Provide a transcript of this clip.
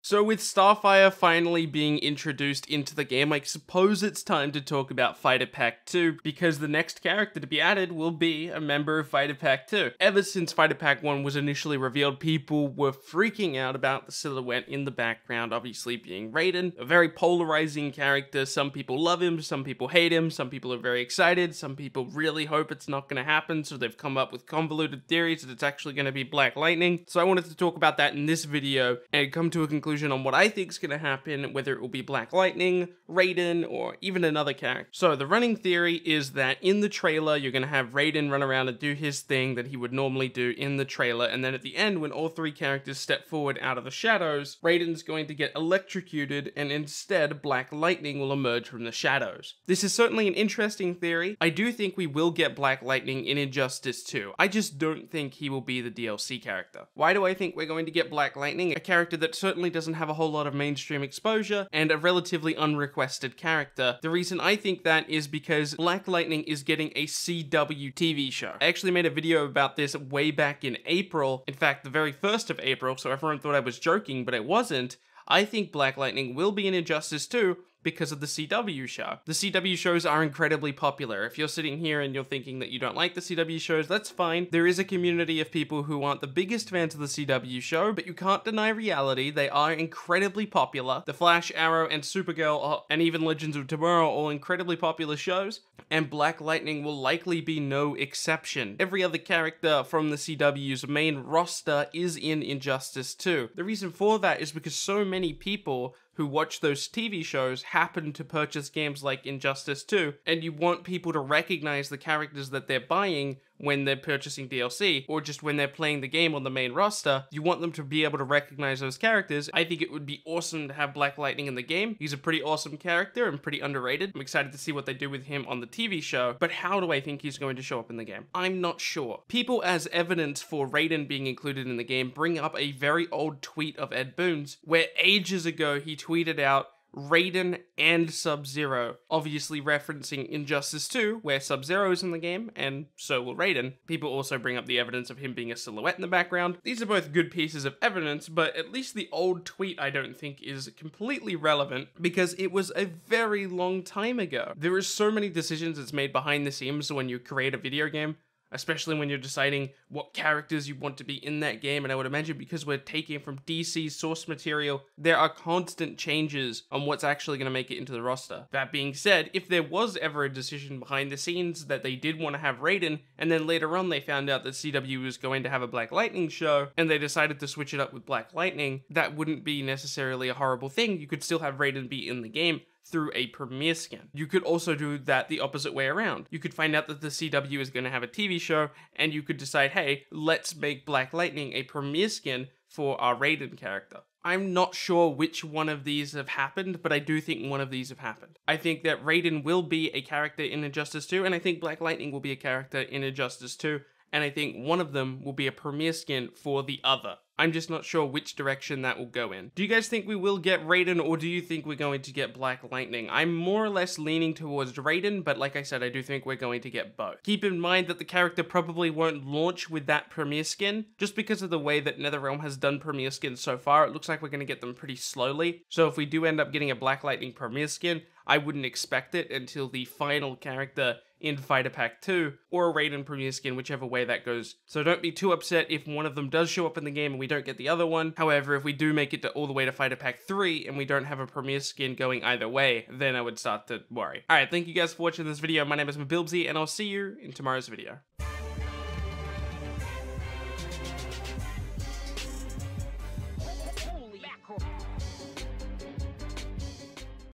So with Starfire finally being introduced into the game, I suppose it's time to talk about Fighter Pack 2, because the next character to be added will be a member of Fighter Pack 2. Ever since Fighter Pack 1 was initially revealed, people were freaking out about the silhouette in the background, obviously being Raiden, a very polarizing character. Some people love him, some people hate him, some people are very excited, some people really hope it's not going to happen, so they've come up with convoluted theories that it's actually going to be Black Lightning. So I wanted to talk about that in this video and come to a conclusion on what I think is going to happen, whether it will be Black Lightning, Raiden, or even another character. So the running theory is that in the trailer, you're going to have Raiden run around and do his thing that he would normally do in the trailer, and then at the end, when all three characters step forward out of the shadows, Raiden's going to get electrocuted, and instead Black Lightning will emerge from the shadows. This is certainly an interesting theory. I do think we will get Black Lightning in Injustice 2. I just don't think he will be the DLC character. Why do I think we're going to get Black Lightning? A character that certainly doesn't have a whole lot of mainstream exposure and a relatively unrequested character. The reason I think that is because Black Lightning is getting a CW TV show. I actually made a video about this way back in April. In fact, the very 1st of April, so everyone thought I was joking, but I wasn't. I think Black Lightning will be in Injustice 2 because of the CW show. The CW shows are incredibly popular. If you're sitting here and you're thinking that you don't like the CW shows, that's fine. There is a community of people who aren't the biggest fans of the CW show, but you can't deny reality. They are incredibly popular. The Flash, Arrow, and Supergirl, and even Legends of Tomorrow are all incredibly popular shows, and Black Lightning will likely be no exception. Every other character from the CW's main roster is in Injustice 2. The reason for that is because so many people who watch those TV shows happen to purchase games like Injustice 2, and you want people to recognize the characters that they're buying when they're purchasing DLC, or just when they're playing the game on the main roster. You want them to be able to recognize those characters. I think it would be awesome to have Black Lightning in the game. He's a pretty awesome character and pretty underrated. I'm excited to see what they do with him on the TV show, but how do I think he's going to show up in the game? I'm not sure. People, as evidence for Raiden being included in the game, bring up a very old tweet of Ed Boon's, where ages ago he tweeted out Raiden and Sub-Zero, obviously referencing Injustice 2, where Sub-Zero is in the game, and so will Raiden. People also bring up the evidence of him being a silhouette in the background. These are both good pieces of evidence, but at least the old tweet I don't think is completely relevant, because it was a very long time ago. There are so many decisions that's made behind the scenes when you create a video game, especially when you're deciding what characters you want to be in that game, and I would imagine because we're taking from DC's source material, there are constant changes on what's actually going to make it into the roster. That being said, if there was ever a decision behind the scenes that they did want to have Raiden, and then later on they found out that CW was going to have a Black Lightning show, and they decided to switch it up with Black Lightning, that wouldn't be necessarily a horrible thing. You could still have Raiden be in the game through a premiere skin. You could also do that the opposite way around. You could find out that the CW is going to have a TV show, and you could decide, hey, let's make Black Lightning a premiere skin for our Raiden character. I'm not sure which one of these have happened, but I do think one of these have happened. I think that Raiden will be a character in Injustice 2, and I think Black Lightning will be a character in Injustice 2, and I think one of them will be a premiere skin for the other. I'm just not sure which direction that will go in. Do you guys think we will get Raiden, or do you think we're going to get Black Lightning? I'm more or less leaning towards Raiden, but like I said, I do think we're going to get both. Keep in mind that the character probably won't launch with that premiere skin, just because of the way that NetherRealm has done premiere skins so far. It looks like we're going to get them pretty slowly. So if we do end up getting a Black Lightning premiere skin, I wouldn't expect it until the final character in Fighter Pack 2, or a Raiden premiere skin, whichever way that goes. So don't be too upset if one of them does show up in the game and we don't get the other one. However, if we do make it all the way to Fighter Pack 3 and we don't have a premiere skin going either way, then I would start to worry. Alright, thank you guys for watching this video. My name is Mabilbzy, and I'll see you in tomorrow's video.